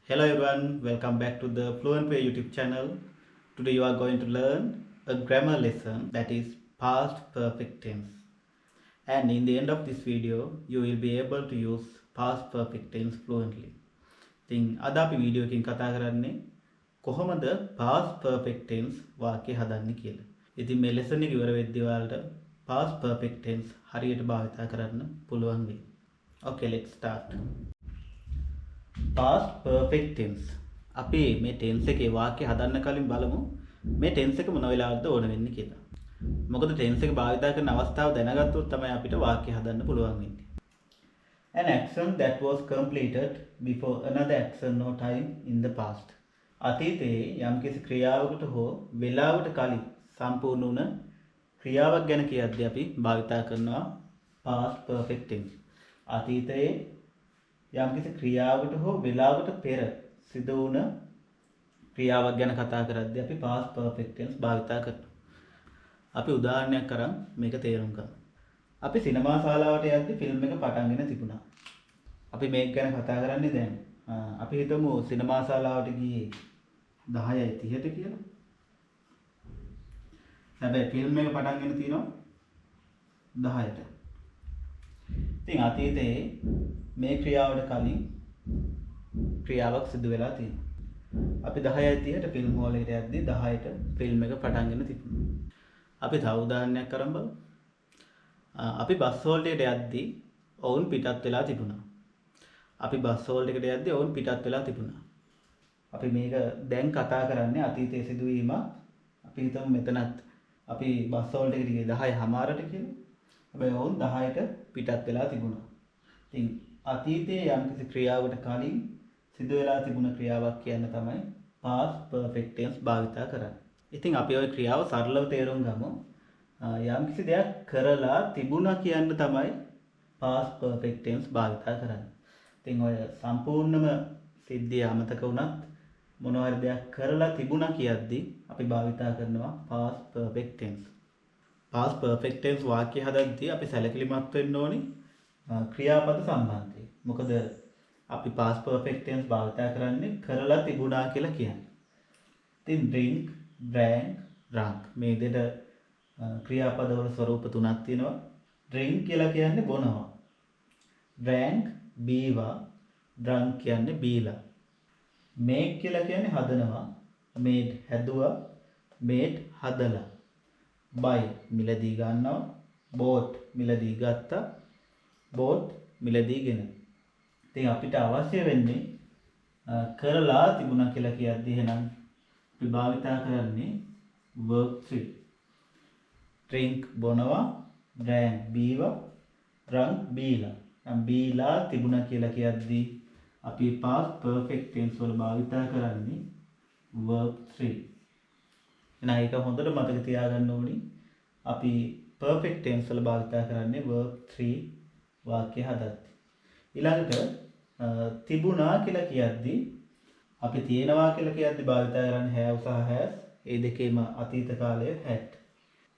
Hello everyone, welcome back to the Fluent Way YouTube channel. Today you are going to learn a grammar lesson that is past perfect tense. And in the end of this video, you will be able to use past perfect tense fluently. ඉතින් අද අපි video එකකින් කතා කරන්නේ කොහොමද past perfect tense වාක්‍ය හදන්නේ කියලා. ඉතින් මේ lesson එක ඉවර වෙද්දී ඔයාලට past perfect tense හරියට භාවිතා කරන්න පුළුවන් වෙයි. Okay, let's start. past perfect tense. අපි මේ tense එකේ වාක්‍ය හදන්න කලින් බලමු මේ tense එක මොන වෙලාවකද ඕන වෙන්නේ කියලා. මොකද tense එක භාවිත කරන අවස්ථාව දැනගත්තොත් තමයි අපිට වාක්‍ය හදන්න පුළුවන් වෙන්නේ. An action that was completed before another action or time in the past. අතීතයේ යම්කිසි ක්‍රියාවකට හෝ වේලාවකට කලින් සම්පූර්ණ වුණ ක්‍රියාවක් ගැන කියද්දී අපි භාවිත කරනවා past perfect tense. අතීතයේ යම්කිසි ක්‍රියාවකට හෝ වේලාවකට පෙර සිදු වුණ ක්‍රියාවක් ගැන කතා කරද්දී අපි past perfect tense භාවිත කරනවා. අපි උදාහරණයක් අරන් මේක තේරුම් ගමු. අපි සිනමා ශාලාවට යද්දී ෆිල්ම් එක පටන්ගෙන තිබුණා. අපි මේක ගැන කතා කරන්නේ දැන්. අපි හිතමු සිනමා ශාලාවට ගියේ 10:30ට කියලා. හැබැයි ෆිල්ම් එක පටන්ගෙන තියෙනවා 10ට. ඉතින් අතීතයේ මේ ක්‍රියාවට කලින් ක්‍රියාවක් සිදු වෙලා තියෙනවා. අපි 10:30ට ෆිල්ම් හෝල් එකට යද්දී 10ට ෆිල්ම් එක පටන්ගෙන තිබුණා. අපි තව උදාහරණයක් කරන් බලමු. අපි බස් හෝල් එකට යද්දී ඔවුන් පිටත් වෙලා තිබුණා. අපි බස් හෝල් එකට යද්දී ඔවුන් පිටත් වෙලා තිබුණා. අපි මේක දැන් කතා කරන්නේ අතීතයේ සිදුවීම. අපි හිතමු මෙතනත් අපි බස් හෝල් එකට ගියේ 10:00ට කියලා. හැබැයි ඔවුන් 10ට පිටත් වෙලා තිබුණා. ඉතින් අතීතයේ යම්කිසි ක්‍රියාවකට කලින් සිදු වෙලා තිබුණ ක්‍රියාවක් කියන්න තමයි past perfect tense භාවිත කරන්නේ. ඉතින් අපි ওই ක්‍රියාව සරලව තේරුම් ගමු. යම්කිසි දෙයක් කරලා තිබුණා කියන්න තමයි past perfect tense භාවිත කරන්නේ. ඉතින් ඔය සම්පූර්ණම සිද්ධිය අමතක වුණත් මොනවා හරි දෙයක් කරලා තිබුණා කියද්දී අපි භාවිත කරනවා past perfect tense. past perfect tense වාක්‍ය හදද්දී අපි සැලකිලිමත් වෙන්න ඕනේ ක්‍රියාපද සම්බන්ධයෙන්. මොකද අපි past perfect tense භාවිත කරන්නේ කරලා තිබුණා කියලා කියන්නේ. ඉතින් drink, drank, drunk මේ දෙක ක්‍රියාපදවල ස්වරූප තුනක් තියෙනවා. drink කියලා කියන්නේ බොනවා. drank බීවා, drunk කියන්නේ බීලා. make කියලා කියන්නේ හදනවා. made හැදුවා, made හදලා. buy මිලදී ගන්නවා, bought මිලදී ගත්තා, bought මිලදීගෙන. ඉතින් අපිට අවශ්‍ය වෙන්නේ කරලා තිබුණා කියලා කියද්දී එහෙනම් අපි භාවිත කරන්නේ verb 3. drink බොනවා, drank බීවා, drunk බීලා. නම් බීලා තිබුණා කියලා කියද්දී අපි past perfect tense වල භාවිත කරන්නේ verb 3. එහෙනම් ඒක හොඳට මතක තියාගන්න ඕනි. අපි perfect tense වල භාවිත කරන්නේ verb 3 වාක්‍ය හදද්දී. ඊළඟට තිබුණා කියලා කියද්දී අපි තියෙනවා කියලා කියද්දී භාවිත කරන්නේ have සහ has. ඒ දෙකේම අතීත කාලයේ had.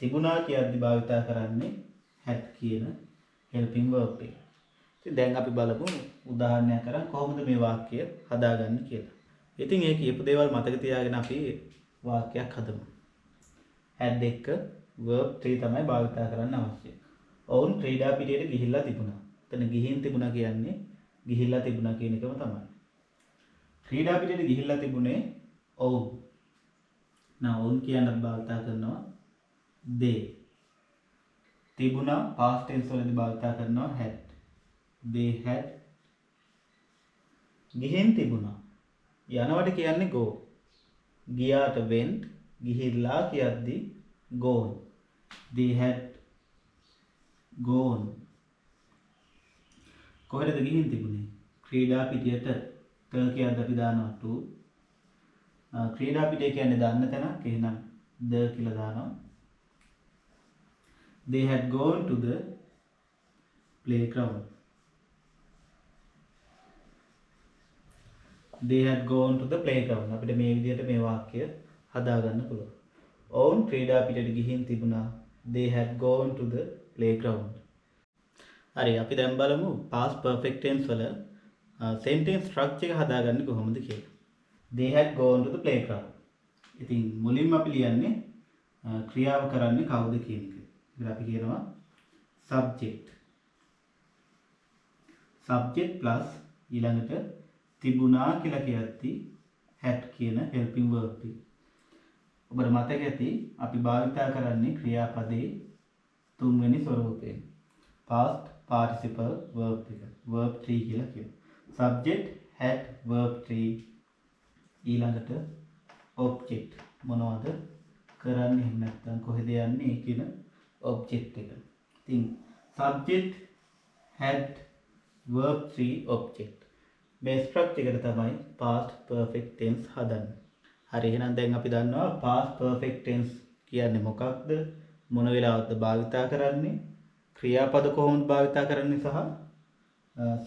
තිබුණා කියද්දී භාවිත කරන්නේ had කියන helping verb එක. ඉතින් දැන් අපි බලමු උදාහරණයක් කරන් කොහොමද මේ වාක්‍ය හදාගන්නේ කියලා. ඉතින් ඒ කියපු දේවල් මතක තියාගෙන අපි වාක්‍යයක් හදමු. had එක verb 3 තමයි භාවිත කරන්න අවශ්‍ය. ඔවුන් ක්‍රීඩා පිටියට ගිහිල්ලා තිබුණා. එතන ගිහින් තිබුණා කියන්නේ ගිහිල්ලා තිබුණා කියන එකම තමයි. ක්‍රීඩා පිටියට ගිහිල්ලා තිබුණේ ඔවුන්. ඔවුන් කියන භාවිත කරනවා they. තිබුණා past tense වලදී භාවිත කරනවා had. they had. ගිහින් තිබුණා. යනවට කියන්නේ go. ගියාට went. ගිහිල්ලා කියද්දී gone. they had gone. කොහෙද ගිහින් තිබුණේ? ක්‍රීඩා පිටියට. ක කියද්දී අපි දානවා to. ක්‍රීඩා පිටිය කියන්නේ දාන්න තැනක්. එහෙනම් the කියලා දානවා. they had gone to the playground. they had gone to the playground. අපිට මේ විදිහට මේ වාක්‍ය හදාගන්න පුළුවන්. ඔවුන් ක්‍රීඩා පිටියට ගිහින් තිබුණා. they had gone to the playground. හරි අපි දැන් බලමු past perfect tense වල sentence structure එක හදාගන්නේ කොහොමද කියලා. They had gone to the playground. ඉතින් මුලින්ම අපි ලියන්නේ ක්‍රියාව කරන්නේ කවුද කියන එක. ඉතින් අපි කියනවා subject. subject plus ඊළඟට තිබුණා කියලා කියද්දි had කියන helping verb එක. ඔබට මතක ඇති අපි භාවිතා කරන්නේ ක්‍රියාපදේ තුන්වෙනි ස්වරූපයෙන්. past participle verb එක. verb 3 කියලා කියනවා. subject had verb 3 ඊළඟට object මොනවද කරන්නේ එහෙම නැත්නම් කොහෙද යන්නේ කියන object එක. ඉතින් subject had verb 3 object. මේ structure එකට තමයි past perfect tense හදන්නේ. හරි එහෙනම් දැන් අපි දන්නවා past perfect tense කියන්නේ මොකක්ද? මොන වෙලාවකද භාවිතා කරන්නේ? ක්‍රියාපද කොහොමද භාවිතා කරන්නේ සහ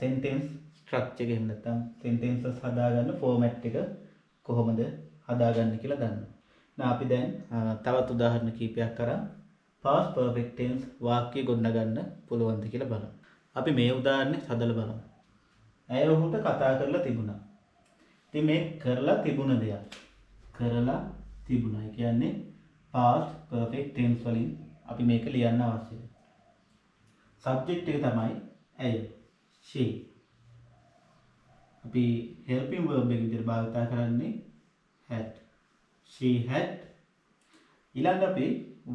sentence structure එක එහෙම නැත්නම් sentences හදාගන්න format එක කොහොමද හදාගන්නේ කියලා දන්නවා. දැන් අපි දැන් තවත් උදාහරණ කිහිපයක් කරන් past perfect tense වාක්‍ය ගොඩනගන්න පුළුවන්ද කියලා බලමු. අපි මේ උදාහරණය හදලා බලමු. ඇය ඔහුට කතා කරලා තිබුණා. ඉතින් මේ කරලා තිබුණ දෙයක්. කරලා තිබුණා. ඒ කියන්නේ past perfect tense වලින් අපි මේක ලියන්න අවශ්‍යයි. subject එක තමයි ඇය. she. අපි helping verb එක විදිහට භාවිත කරන්නේ had. she had. ඊළඟ අපි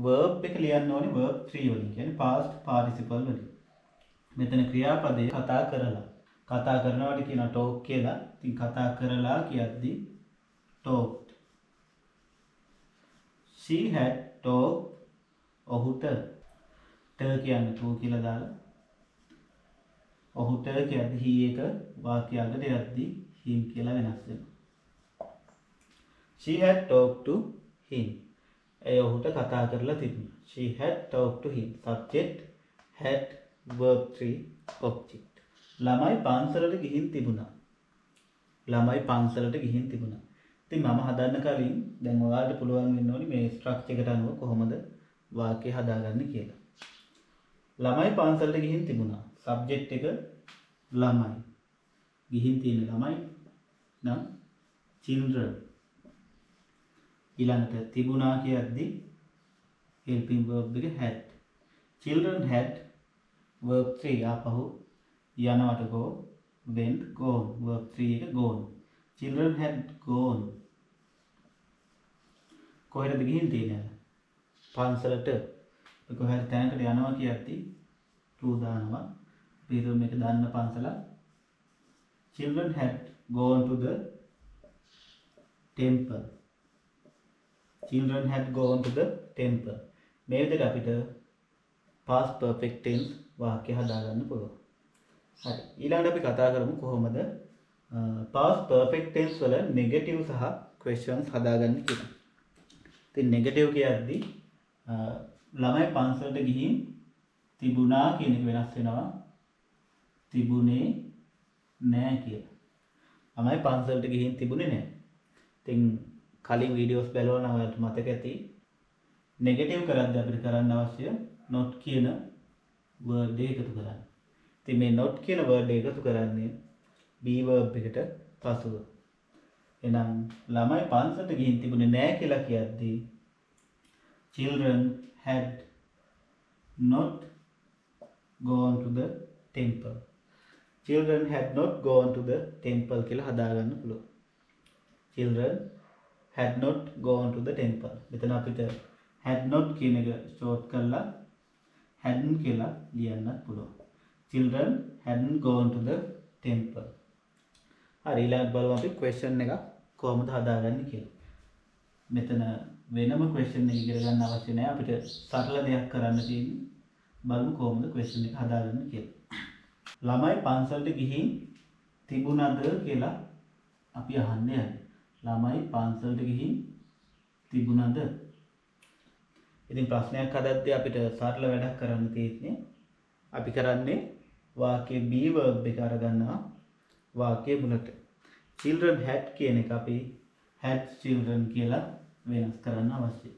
verb එක ලියන්න ඕනේ verb 3 වලින්. කියන්නේ past participle වලින්. මෙතන ක්‍රියාපදේ කතා කරලා. කතා කරනවාට කියන talk කියලා. ඉතින් කතා කරලා කියද්දි talked. she had talked ඔහුට ට කියන්නේ to කියලා දාලා ඔහුට කියද්දි he එක වාක්‍යයකට යද්දි him කියලා වෙනස් වෙනවා. she had talked to him. ඒ ඔහුට කතා කරලා තිබුණා. she had talked to him. subject had verb 3 object. ළමයි පන්සලට ගිහින් තිබුණා. ළමයි පන්සලට ගිහින් තිබුණා. ඉතින් මම හදන්න කලින් දැන් ඔයාලට පුළුවන් වෙන්න ඕනි මේ ස්ට්‍රක්චර් එකට අනුව කොහොමද වාක්‍ය හදාගන්නේ කියලා. ළමයි පන්සලට ගිහින් තිබුණා. සබ්ජෙක්ට් එක ළමයි. ගිහින් තියෙන ළමයි නම් children. ඊළඟට තිබුණා කියද්දි helping verb එක had. children had verb 3 ආපහු යනවට go went gone verb 3 එක gone. children had gone. කොහෙද ගිහින් තියෙන්නේ? පන්සලට. කොහෙද තැනකට යනවා කියද්දි to දානවා. පිරු මේක දාන්න පන්සල. children had gone to the temple. children had gone to the temple. මේ විදිහට අපිට past perfect tense වාක්‍ය හදාගන්න පුළුවන්. හරි. ඊළඟට අපි කතා කරමු කොහොමද past perfect tense වල negative සහ questions හදාගන්නේ කියලා. ඉතින් negative කියද්දි ළමයි පන්සලට ගිහින් තිබුණා කියන එක වෙනස් වෙනවා. තිබුණේ නෑ කියලා. ළමයි පන්සලට ගිහින් තිබුණේ නෑ. ඉතින් කලින් වීඩියෝස් බලනවා නම් ඔයාලට මතක ඇති negative කරද්දී අපිට කරන්න අවශ්‍ය not කියන word එක එකතු කරන්න. ඉතින් මේ not කියන word එක එකතු කරන්නේ be verb එකට පසුව. එහෙනම් ළමයි පන්සලට ගිහින් තිබුණේ නෑ කියලා කියද්දී children had not gone to the temple. children had not gone to the temple කියලා හදාගන්න පුළුවන්. children had not gone to the temple. මෙතන අපිට had not කියන එක short කරලා hadn't කියලා ලියන්නත් පුළුවන්. children hadn't gone to the temple. හරි ඊළඟ බලමු අපි question එක කොහොමද හදාගන්නේ කියලා. මෙතන වෙනම question එක ඉගෙන ගන්න අවශ්‍ය නැහැ. අපිට සරල දෙයක් කරන්න තියෙන්නේ. බලමු කොහොමද question එක හදාගන්නේ කියලා. ළමයි පන්සලට ගිහින් තිබුණාද කියලා අපි අහන්න යන්නේ. ළමයි පන්සලට ගිහින් තිබුණාද? ඉතින් ප්‍රශ්නයක් හදද්දී අපිට සරල වැඩක් කරන්න තියෙන්නේ. අපි කරන්නේ වාක්‍යයේ be verb එක අරගන්නවා වාක්‍යයේ මුලට. children had කියන එක අපි had children කියලා වෙනස් කරන්න අවශ්‍යයි.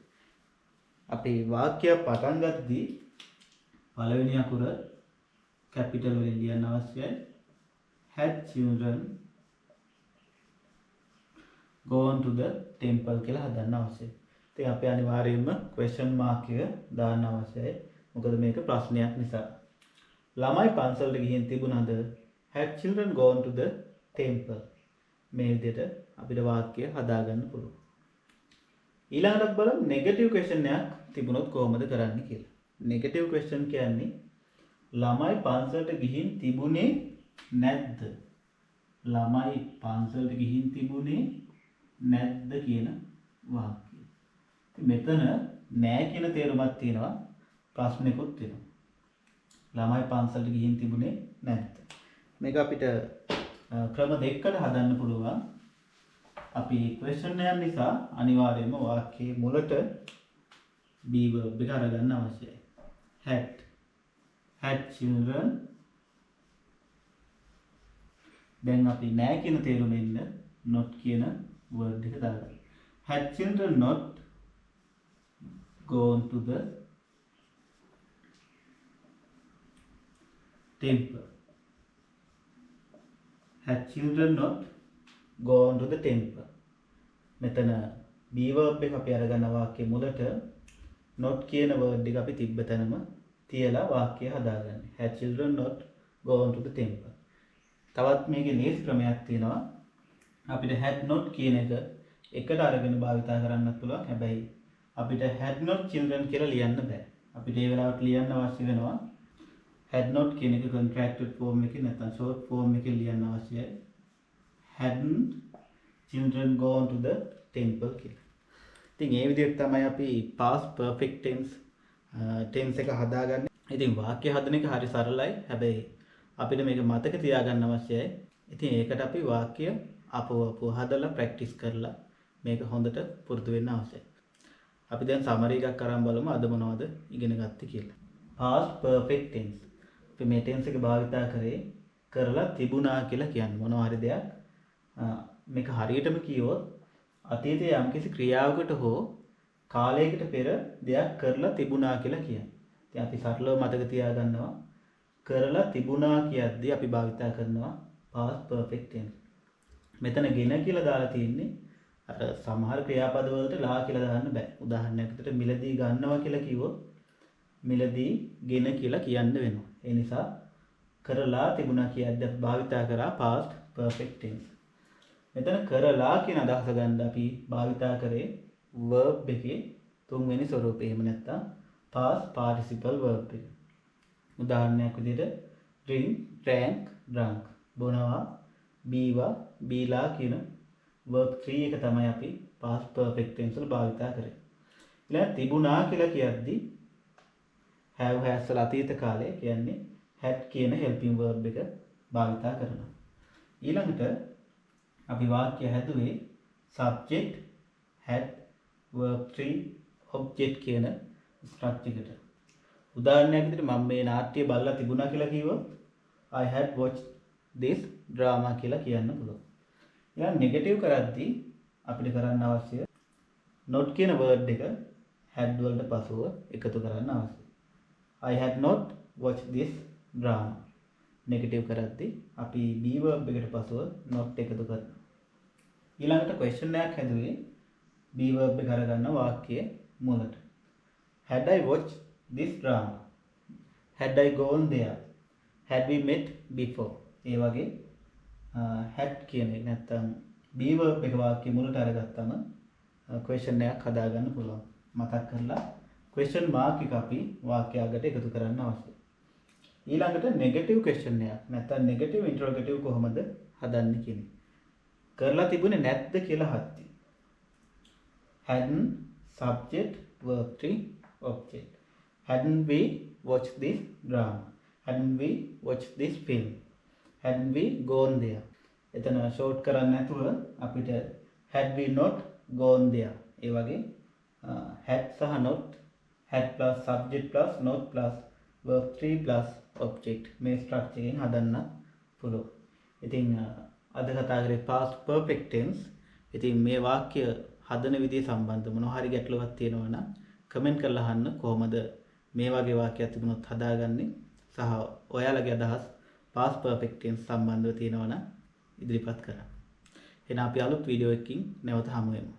අපි වාක්‍ය පටන් ගත්තදී පළවෙනි අකුර capital වලින් ලියන්න අවශ්‍යයි. had children gone to the temple කියලා හදන්න අවශ්‍යයි. ඉතින් අපි අනිවාර්යයෙන්ම question mark එක දාන්න අවශ්‍යයි. මොකද මේක ප්‍රශ්නයක් නිසා. ළමයි පන්සලට ගිහින් තිබුණාද? had children gone to the temple. මේ විදිහට අපිට වාක්‍ය හදාගන්න පුළුවන්. ඊළඟට බලමු negative question එකක් තිබුණොත් කොහොමද කරන්නේ කියලා. negative question කියන්නේ ළමයි පන්සලට ගිහින් තිබුණේ නැද්ද? ළමයි පන්සලට ගිහින් තිබුණේ නැද්ද කියන වාක්‍යය. ඉතින් මෙතන නෑ කියන තේරුමක් තියෙනවා ප්‍රශ්නෙකුත් තියෙනවා. ළමයි පන්සලට ගිහින් තිබුණේ නැද්ද? මේක අපිට ක්‍රම දෙකකට හදන්න පුළුවන්. අපි question එක නිසා අනිවාර්යයෙන්ම වාක්‍යයේ මුලට be verb එක අරගන්න අවශ්‍යයි. had children. දැන් අපි නෑ කියන තේරුමෙන් not කියන word එක දාගන්න. had children not gone to the temple. had children not gone to the temple. මෙතන be verb එක අපි අරගන්න වාක්‍යයේ මුලට not කියන word එක අපි තිබ්බ තැනම තියලා වාක්‍යය හදාගන්න. had children not gone to the temple. තවත් මේකේ ලේසි ක්‍රමයක් තියෙනවා. අපිට had not කියන එක එකට අරගෙන භාවිතා කරන්නත් පුළුවන්. හැබැයි අපිට had not children කියලා ලියන්න බෑ. අපිට ඒ වෙලාවට ලියන්න අවශ්‍ය වෙනවා had not කියන එක contracted form එකේ නැත්නම් short form එකේ ලියන්න අවශ්‍යයි. hadn't children gone to the temple කියලා. ඉතින් ඒ විදිහට තමයි අපි past perfect tense එක හදාගන්නේ. ඉතින් වාක්‍ය හදන එක හරි සරලයි. හැබැයි අපිට මේක මතක තියාගන්න අවශ්‍යයි. ඉතින් ඒකට අපි වාක්‍ය අපව හදලා ප්‍රැක්ටිස් කරලා මේක හොඳට පුරුදු වෙන්න අවශ්‍යයි. අපි දැන් සමරි එකක් අරන් බලමු අද මොනවද ඉගෙන ගත්තේ කියලා. past perfect tense. අපි මේ tense එක භාවිතා කරලා තිබුණා කියලා කියන්නේ මොනවා හරි දෙයක් මේක හරියටම කියවොත් අතීතයේ යම්කිසි ක්‍රියාවකට හෝ කාලයකට පෙර දෙයක් කරලා තිබුණා කියලා කියන්නේ. ඉතින් අපි සරලව මතක තියාගන්නවා කරලා තිබුණා කියද්දී අපි භාවිතා කරනවා past perfect tense. මෙතන ගෙන කියලා දාලා තියෙන්නේ අර සමහර ක්‍රියාපද වලට ලා කියලා දාන්න බෑ. උදාහරණයක් විදිහට මිලදී ගන්නවා කියලා කිව්වොත් මිලදී ගෙන කියලා කියන්න වෙනවා. ඒ නිසා කරලා තිබුණා කියද්දී අපි භාවිතා කරා past perfect tense. මෙතන කරලා කියන අදහස ගන්න අපි භාවිතා කරේ verb එකේ තුන්වෙනි ස්වරූපය. එහෙම නැත්නම් past participle verb එක. උදාහරණයක් විදිහට drink, drank, drunk. බොනවා, බීවා, බීලා කියන verb 3 එක තමයි අපි past perfect tense වල භාවිතා කරේ. ඊළඟ තිබුණා කියලා කියද්දී have has වල අතීත කාලේ කියන්නේ had කියන helping verb එක භාවිතා කරනවා. ඊළඟට අපි වාක්‍ය හැදුවේ subject, had, verb 3, object කියන structure එකට. උදාහරණයක් විදිහට මම මේ නාට්‍ය බලලා තිබුණා කියලා කිව්වොත් I had watched this drama කියලා කියන්න පුළුවන්. ඊළඟ නෙගටිව් කරද්දී අපිට කරන්න අවශ්‍ය not කියන word එක had වලට පසුව එකතු කරන්න අවශ්‍යයි. I had not watched this drama. Negative කරද්දී අපි be verb එකට පසුව not එකතු කරනවා. ඊළඟට question එකක් හැදුවේ be verb එක අරගන්න වාක්‍යයේ මුලට. Had I watched this drama? Had I gone there? Had we met before? ඒ වගේ had කියන එක නැත්තම් be verb එක වාක්‍යයේ මුලට අරගත්තම question එකක් හදාගන්න පුළුවන්. මතක් කරලා question mark එක අපි වාක්‍යයකට එකතු කරන්න අවශ්‍යයි. ඊළඟට negative question එකක් නැත්තම් negative interrogative කොහොමද හදන්නේ කියන්නේ. කරලා තිබුණේ නැද්ද කියලා අහද්දී. hadn't subject verb 3 object. Hadn't we watched this drama? Hadn't we watched this film? Hadn't we gone there? එතන short කරන්න නැතුව අපිට had we not gone there ඒ වගේ had සහ not had plus subject plus not plus verb 3 plus object මේ structure එකෙන් හදන්න පුළුවන්. ඉතින් අද කතා කරේ past perfect tense. ඉතින් මේ වාක්‍ය හදන විදිය සම්බන්ධ මොනවා හරි ගැටලුවක් තියෙනවා නම් කමෙන්ට් කරලා අහන්න කොහොමද මේ වගේ වාක්‍යයක් තිබුණොත් හදාගන්නේ සහ ඔයාලගේ අදහස් past perfect tense සම්බන්ධව තියෙනවා නම් ඉදිරිපත් කරන්න. එහෙනම් අපි අලුත් වීඩියෝ එකකින් නැවත හමු වෙමු.